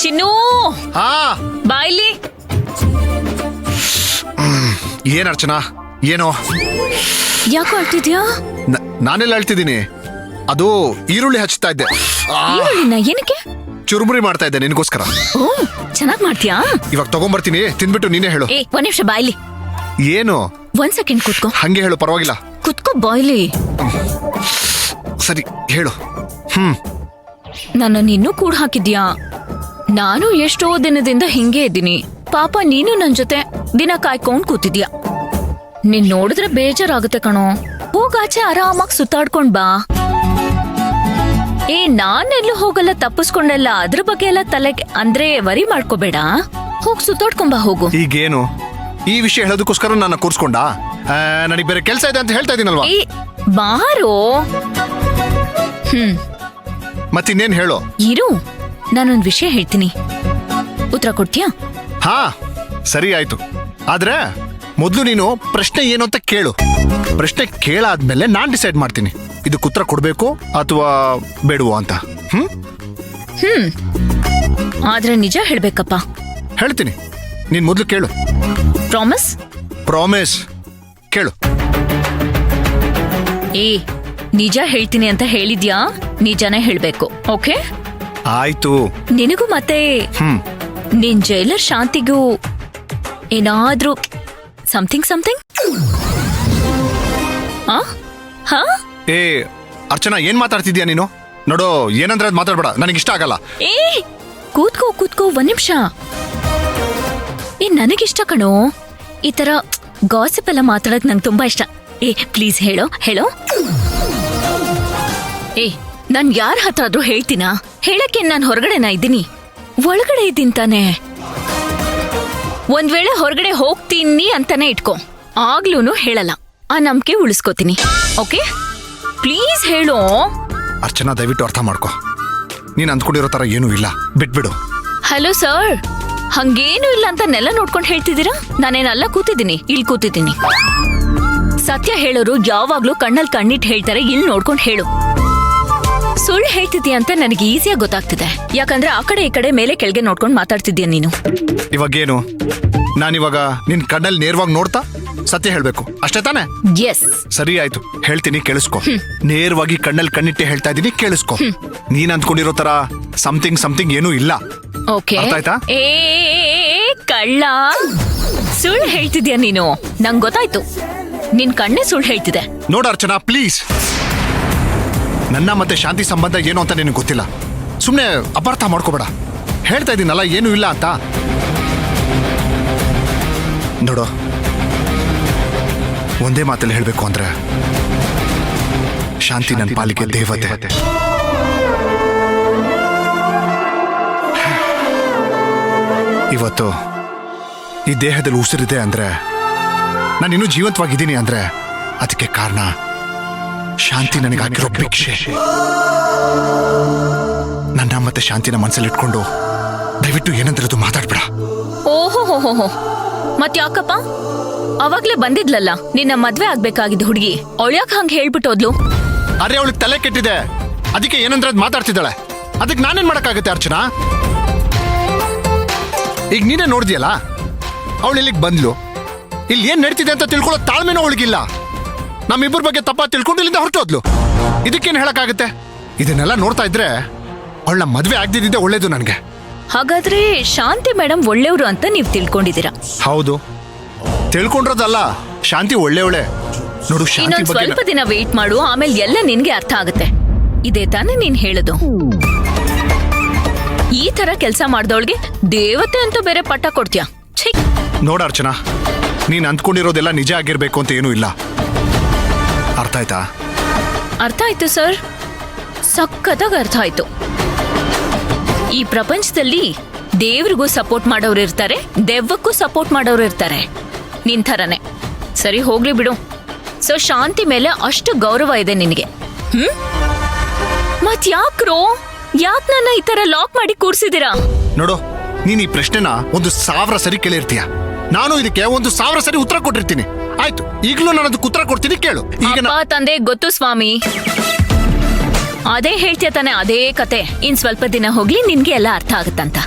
ಚಿನ್ನು ಹಾ ಬಾಯ್ಲಿ. ಏನ್ ಅರ್ಚನಾ, ಏನೋ ಯಾಕೋ ಅಳ್ತಿದ್ಯಾ? ನಾನೆಲ್ಲ ಹೇಳ್ತಿದ್ದೀನಿ, ಅದು ಈರುಳ್ಳಿ ಹಚ್ತಾ ಇದ್ದೆ. ಈರುಳ್ಳಿನ ಏನಕ್ಕೆ? ಚುರುಮುರಿ ಮಾಡ್ತಾ ಇದ್ದೆ ನಿನ್ಗೋಸ್ಕರ. ಓ, ಚೆನ್ನಾಗ್ ಮಾಡ್ತೀಯಾ? ಇವಾಗ ತಗೊಂಬರ್ತೀನಿ, ತಿನ್ಬಿಟ್ಟು ನೀನೇ ಹೇಳು. ಒಂದ್ ನಿಮಿಷ ಬಾಯ್ಲಿ. ಏನು? 1 ಸೆಕೆಂಡ್ ಕೂತ್ಕೋ. ಹಂಗೆ ಹೇಳು, ಪರವಾಗಿಲ್ಲ. ಕುತ್ಕೋ ಬಾಯ್ಲಿ. ಸರಿ ಹೇಳು. ನನ್ನ ಇನ್ನೂ ಕೂಡ ಹಾಕಿದ್ಯಾ? ನಾನು ಎಷ್ಟೋ ದಿನದಿಂದ ಹಿಂಗೆ ಇದ್ದೀನಿ. ಪಾಪ ನೀನು ನನ್ ಜೊತೆ ದಿನ ಕಾಯ್ಕೊಂಡ್ ಕೂತಿದ್ಯಾ. ನೀನ್ ನೋಡಿದ್ರೆ ಬೇಜಾರಾಗುತ್ತೆ ಕಣೋ. ಹೋಗಾಚೆ ಆರಾಮಾಗಿ ಸುತ್ತಾಡ್ಕೊಂಡ್ ಬಾ. ನಾನೆಲ್ಲೂ ಹೋಗಲ್ಲ, ತಪ್ಪಿಸ್ಕೊಂಡೆಲ್ಲ ಅದ್ರ ಬಗ್ಗೆ ಎಲ್ಲ ತಲೆಗೆ ಅಂದ್ರೆ ವರಿ ಮಾಡ್ಕೋಬೇಡ. ಹೋಗ್ ಸುತ್ತಾಡ್ಕೊಂಬಾ ಹೋಗು. ಈಗೇನು ಈ ವಿಷಯ ಹೇಳೋದಕ್ಕೋಸ್ಕರ ನನ್ನ ಕೂರ್ಸ್ಕೊಂಡ? ನನಗೆ ಬೇರೆ ಕೆಲಸ ಇದೆ ಅಂತ ಹೇಳ್ತಾ ಇದೀನಲ್ವಾ? ಬಾರೋ. ಮತ್ತಿನ್ನೇನ್ ಹೇಳು. ಇರು, ನಾನೊಂದ್ ವಿಷಯ ಹೇಳ್ತೀನಿ, ಉತ್ತರ ಕೊಡ್ತೀಯಾ? ಹಾ ಸರಿ ಆಯ್ತು. ಆದ್ರೆ ಮೊದ್ಲು ನೀನು ಪ್ರಶ್ನೆ ಏನು ಅಂತ ಕೇಳು. ಪ್ರಶ್ನೆ ಕೇಳಾದ್ಮೇಲೆ ನಾನ್ ಡಿಸೈಡ್ ಮಾಡ್ತೀನಿ ಇದಕ್ಕೆ ಉತ್ತರ ಕೊಡ್ಬೇಕು ಅಥವಾ ಬೇಡವೋ ಅಂತ. ಆದ್ರೆ ನಿಜ ಹೇಳ್ಬೇಕಪ್ಪ. ಹೇಳ್ತೀನಿ, ನೀನ್ ಮೊದ್ಲು ಕೇಳು. ಪ್ರಾಮಿಸ್? ಪ್ರಾಮಿಸ್. ಕೇಳು. ನಿಜ ಹೇಳ್ತೀನಿ ಅಂತ ಹೇಳಿದ್ಯಾ? ನಿಜನೇ ಹೇಳ್ಬೇಕು, ಓಕೆ? ಆಯ್ತು. ನಿನಗೂ ಮತ್ತೆ ನಿನ್ ಜೈಲರ್ ಶಾಂತಿಗೂ ಏನಾದ್ರೂ ಸಮಥಿಂಗ್? ಅರ್ಚನಾ, ಏನ್ ಮಾತಾಡ್ತಿದ್ಯಾ ನೀನು? ನೋಡು, ಏನಂದ್ರೆ ಅದ್ ಮಾತಾಡ್ಬೇಡ, ನನಗಿಷ್ಟ ಆಗಲ್ಲ. ಕೂತ್ಕೋ 1 ನಿಮಿಷ. ನನಗಿಷ್ಟ ಕಣೋ, ಈ ತರ ಗಾಸಿಪ್ ಎಲ್ಲ ಮಾತಾಡಕ್ ನಂಗೆ ತುಂಬಾ ಇಷ್ಟ. ಪ್ಲೀಸ್ ಹೇಳೋ. ನಾನ್ ಯಾರ ಹತ್ರ ಆದ್ರೂ ಹೇಳ್ತೀನಾ? ಹೇಳಕ್ಕೆ ನಾನ್ ಹೊರಗಡೆನಾ ಇದ್ದೀನಿ? ಒಳಗಡೆ ಇದ್ದೀನಿ ತಾನೆ. ಒಂದ್ ವೇಳೆ ಹೊರಗಡೆ ಹೋಗ್ತೀನಿ ಅಂತಾನೆ ಇಟ್ಕೋ, ಆಗ್ಲೂನು ಹೇಳಲ್ಲ. ಆ ನಂಬಿಕೆ ಉಳಿಸ್ಕೋತೀನಿ, ಓಕೆ? ಪ್ಲೀಸ್ ಹೇಳೋ. ಅರ್ಚನಾ, ದಯವಿಟ್ಟು ಅರ್ಥ ಮಾಡ್ಕೋ. ನೀನ್ ಅಂದ್ಕೊಂಡಿರೋ ತರ ಏನೂ ಇಲ್ಲ, ಬಿಟ್ಬಿಡು. ಹಲೋ ಸರ್, ಹಂಗೇನು ಇಲ್ಲ ಅಂತ ನೆಲ ನೋಡ್ಕೊಂಡು ಹೇಳ್ತಿದ್ದೀರಾ? ನಾನೇನಲ್ಲ ಕೂತಿದ್ದೀನಿ, ಇಲ್ಲಿ ಕೂತಿದ್ದೀನಿ. ಸತ್ಯ ಹೇಳೋರು ಯಾವಾಗ್ಲೂ ಕಣ್ಣಲ್ಲಿ ಕಣ್ಣಿಟ್ಟು ಹೇಳ್ತಾರೆ, ಇಲ್ಲಿ ನೋಡ್ಕೊಂಡು ಹೇಳು. ಸುಳ್ಳು ಹೇಳ್ತಿದ್ಯಾ ಅಂತ ನನಗೆ ಈಸಿಯಾಗಿ ಗೊತ್ತಾಗ್ತಿದೆ, ಯಾಕಂದ್ರೆ ಆ ಕಡೆ ಈ ಕಡೆ ಮೇಲೆ ಕೆಳಗೆ ನೋಡ್ಕೊಂಡು ಮಾತಾಡ್ತಿದ್ಯಾ ನೀನು. ಇವಾಗೇನು? ನಾನಿವಾಗ ನಿನ್ ಕಣ್ಣಲ್ಲಿ ನೇರವಾಗಿ ನೋಡ್ತಾ ಸತ್ಯ ಹೇಳ್ಬೇಕು, ಅಷ್ಟೇ ತಾನೆ? ಎಸ್. ಸರಿ ಆಯ್ತು, ಹೇಳ್ತೀನಿ, ಕೇಳಿಸ್ಕೊ. ನೇರವಾಗಿ ಕಣ್ಣಲ್ಲಿ ಕಣ್ಣಿಟ್ಟೆ ಹೇಳ್ತಾ ಇದೀನಿ, ಕೇಳಿಸ್ಕೊ. ನೀನ್ ಅಂದ್ಕೊಂಡಿರೋ ತರ ಸಮಥಿಂಗ್ ಏನೂ ಇಲ್ಲ, ಓಕೆ? ಅರ್ಥ ಆಯ್ತಾ? ಕಳ್ಳ, ಸುಳ್ಳು ಹೇಳ್ತಿದ್ಯಾ ನೀನು, ನಂಗೆ ಗೊತ್ತಾಯ್ತು. ನಿನ್ ಕಣ್ಣೇ ಸುಳ್ಳು ಹೇಳ್ತಿದೆ. ನೋಡ ಅರ್ಚನಾ, ಪ್ಲೀಸ್. ನನ್ನ ಮತ್ತೆ ಶಾಂತಿ ಸಂಬಂಧ ಏನು ಅಂತ ನಿನಗೆ ಗೊತ್ತಿಲ್ಲ, ಸುಮ್ನೆ ಅಪಾರ್ಥ ಮಾಡ್ಕೋಬೇಡ. ಹೇಳ್ತಾ ಇದೀನಲ್ಲ, ಏನೂ ಇಲ್ಲ ಅಂತ. ನೋಡು, ಒಂದೇ ಮಾತಲ್ಲಿ ಹೇಳ್ಬೇಕು ಅಂದ್ರೆ ಶಾಂತಿ ನನ್ನ ಪಾಲಿಗೆ ದೇವತೆ. ಇವತ್ತು ಈ ದೇಹದಲ್ಲಿ ಉಸಿರಿದೆ ಅಂದ್ರೆ, ನಾನಿನ್ನೂ ಜೀವಂತವಾಗಿದ್ದೀನಿ ಅಂದ್ರೆ ಅದಕ್ಕೆ ಕಾರಣ ಶಾಂತಿ ನನಗೆ ಹಾಕಿರೋ ಭಿಕ್ಷೆ. ನನ್ನ ಮತ್ತೆ ಶಾಂತಿನ ಮನಸ್ಸಲ್ಲಿ ಇಟ್ಕೊಂಡು ದಯವಿಟ್ಟು ಏನಂದ್ರದು ಮಾತಾಡ್ಬೇಡ. ಓಹೋ, ಮತ್ ಯಾಕಪ್ಪ? ಅವಾಗ್ಲೇ ಬಂದಿದ್ಲಲ್ಲ ನಿನ್ನ ಮದ್ವೆ ಆಗ್ಬೇಕಾಗಿದ್ದ ಹುಡುಗಿ, ಅವಳ್ಯಾಕ ಹಂಗ ಹೇಳ್ಬಿಟ್ಟೋದ್ಲು? ಅರೆ, ಅವಳಿಗೆ ತಲೆ ಕೆಟ್ಟಿದೆ, ಅದಕ್ಕೆ ಏನಂದ್ರದ್ ಮಾತಾಡ್ತಿದ್ದಾಳೆ. ಅದಕ್ಕೆ ನಾನೇನ್ ಮಾಡಕ್ಕಾಗತ್ತೆ ಅರ್ಚನಾ? ಈಗ ನೀನೇ ನೋಡ್ದಿಯಲ್ಲ, ಅವಳು ಇಲ್ಲಿಗೆ ಬಂದ್ಲು, ಇಲ್ಲಿ ಏನ್ ನಡೀತಿದೆ ಅಂತ ತಿಳ್ಕೊಳ್ಳೋ ತಾಳ್ಮೆನೂ ಅವಳಿಗಿಲ್ಲ. ನಮ್ಮಿಬ್ಬರ ಬಗ್ಗೆ ತಪ್ಪ ತಿಳ್ಕೊಂಡು ಇಲ್ಲಿಂದ ಹೊರಟೋದ್ಲು. ಇದಕ್ಕೇನು ಹೇಳಕ್ಕಾಗತ್ತೆ? ಇದನ್ನೆಲ್ಲ ನೋಡ್ತಾ ಇದ್ರೆ ಅವಳ ಮದ್ವೆ ಆಗದಿದ್ದೆ ಒಳ್ಳೇದು ನನಗೆ. ಹಾಗಾದ್ರೆ ಶಾಂತಿ ಮೇಡಮ್ ಒಳ್ಳೆಯವರು ಅಂತ ನೀವು ತಿಳ್ಕೊಂಡಿದ್ದೀರಾ? ಹೌದು, ತಿಳ್ಕೊಂಡಿರೋದಲ್ಲ, ಶಾಂತಿ ಒಳ್ಳೆಯವಳೆ. ನೋಡು, ಇನ್ನೊಂದ್ ಸ್ವಲ್ಪ ದಿನ ವೇಟ್ ಮಾಡು, ಆಮೇಲೆ ಎಲ್ಲ ನಿನ್ಗೆ ಅರ್ಥ ಆಗುತ್ತೆ. ಇದೇ ತಾನೇ ನೀನ್ ಹೇಳುದು? ಈ ತರ ಕೆಲಸ ಮಾಡ್ದವಳಿಗೆ ದೇವತೆ ಅಂತ ಬೇರೆ ಪಟ್ಟ ಕೊಡ್ತೀಯ? ನೋಡ ಅರ್ಚನಾ, ನೀನ್ ಅಂದ್ಕೊಂಡಿರೋದೆಲ್ಲ ನಿಜ ಆಗಿರ್ಬೇಕು ಅಂತ ಏನೂ ಇಲ್ಲ, ಅರ್ಥ ಆಯ್ತಾ? ಅರ್ಥ ಆಯ್ತು ಸರ್, ಸಖತ್ತಾಗಿ ಅರ್ಥ ಆಯ್ತು. ಈ ಪ್ರಪಂಚದಲ್ಲಿ ದೇವ್ರಿಗೂ ಸಪೋರ್ಟ್ ಮಾಡೋರು ಇರ್ತಾರೆ, ದೆವ್ವಕ್ಕೂ ಸಪೋರ್ಟ್ ಮಾಡೋರು ಇರ್ತಾರೆ. ನಿನ್ ಥರನೇ. ಸರಿ, ಹೋಗ್ಲಿ ಬಿಡು. ಸೊ ಶಾಂತಿ ಮೇಲೆ ಅಷ್ಟು ಗೌರವ ಇದೆ ನಿನಗೆ. ಮತ್ ಯಾಕ್ರೋ, ಯಾಕ್ ನನ್ನ ಈ ತರ ಲಾಕ್ ಮಾಡಿ ಕೂರ್ಸಿದಿರಾ? ನೋಡು, ನೀನ್ ಈ ಪ್ರಶ್ನೆನ 1000 ಸರಿ ಕೇಳಿರ್ತೀಯ, ನಾನು ಇದಕ್ಕೆ 1000 ಸರಿ ಉತ್ತರ ಕೊಟ್ಟಿರ್ತೀನಿ. ಆಯ್ತು, ಈಗಲೂ ನಾನು ಅದಕ್ಕೆ ಉತ್ತರ ಕೊಡ್ತೀನಿ, ಕೇಳು. ಈಗ ತಂದೆ ಗೊತ್ತು ಸ್ವಾಮಿ, ಅದೇ ಹೇಳ್ತೀಯ ತಾನೆ, ಅದೇ ಕತೆ. ಇನ್ ಸ್ವಲ್ಪ ದಿನ ಹೋಗ್ಲಿ ನಿನ್ಗೆ ಎಲ್ಲ ಅರ್ಥ ಆಗುತ್ತಂತ.